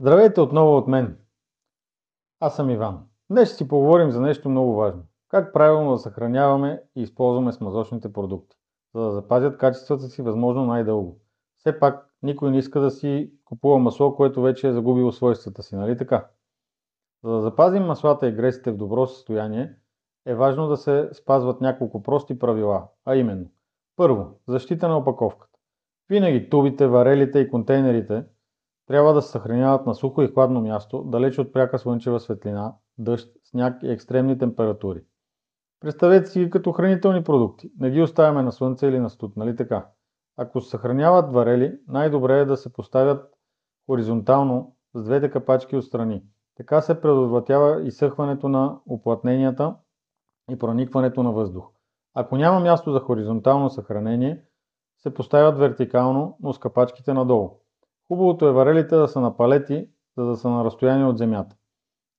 Здравейте отново от мен. Аз съм Иван. Днес ще си поговорим за нещо много важно. Как правилно да съхраняваме и използваме смазочните продукти, за да запазят качествата си възможно най-дълго. Все пак, никой не иска да си купува масло, което вече е загубило свойствата си, нали така? За да запазим маслата и гресите в добро състояние, е важно да се спазват няколко прости правила, а именно: първо, защита на опаковката. Винаги тубите, варелите и контейнерите трябва да се съхраняват на сухо и хладно място, далеч от пряка слънчева светлина, дъжд, сняг и екстремни температури. Представете си ги като хранителни продукти. Не ги оставяме на слънце или на студ, нали така? Ако се съхраняват варели, най-добре е да се поставят хоризонтално с двете капачки отстрани. Така се предотвратява изсъхването на уплътненията и проникването на въздух. Ако няма място за хоризонтално съхранение, се поставят вертикално, но с капачките надолу. Хубавото е варелите да са на палети, за да са на разстояние от земята.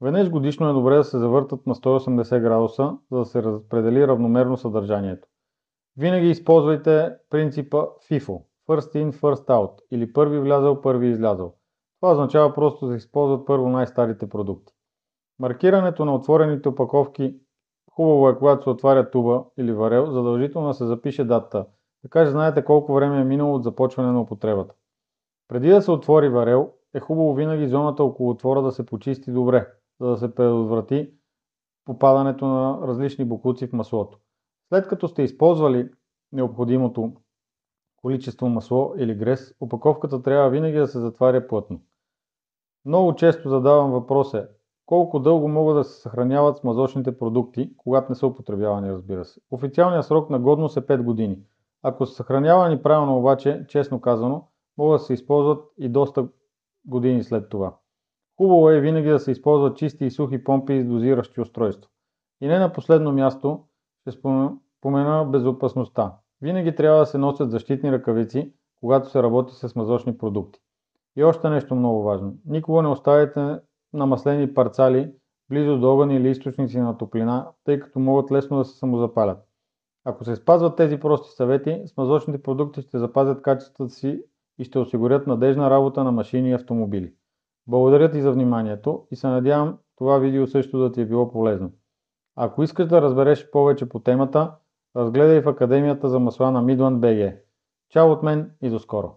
Веднъж годишно е добре да се завъртат на 180 градуса, за да се разпредели равномерно съдържанието. Винаги използвайте принципа FIFO – First in, First out, или първи влязъл, първи излязъл. Това означава просто да се използват първо най-старите продукти. Маркирането на отворените опаковки: хубаво е, когато се отваря туба или варел, задължително да се запише датата, така че знаете колко време е минало от започване на употребата. Преди да се отвори варел, е хубаво винаги зоната около отвора да се почисти добре, за да се предотврати попадането на различни боклуци в маслото. След като сте използвали необходимото количество масло или грес, опаковката трябва винаги да се затваря плътно. Много често задавам въпроса: колко дълго могат да се съхраняват смазочните продукти, когато не са употребявани, разбира се. Официалният срок на годност е 5 години. Ако са съхранявани правилно обаче, честно казано, могат да се използват и доста години след това. Хубаво е винаги да се използват чисти и сухи помпи с дозиращи устройства. И не на последно място ще спомена безопасността. Винаги трябва да се носят защитни ръкавици, когато се работи с смазочни продукти. И още нещо много важно. Никога не оставяйте намаслени парцали близо до огън или източници на топлина, тъй като могат лесно да се самозапалят. Ако се спазват тези прости съвети, смазочните продукти ще запазят качествата си и ще осигурят надежна работа на машини и автомобили. Благодаря ти за вниманието и се надявам това видео също да ти е било полезно. Ако искаш да разбереш повече по темата, разгледай в Академията за масла на Midland BG. Чао от мен и до скоро!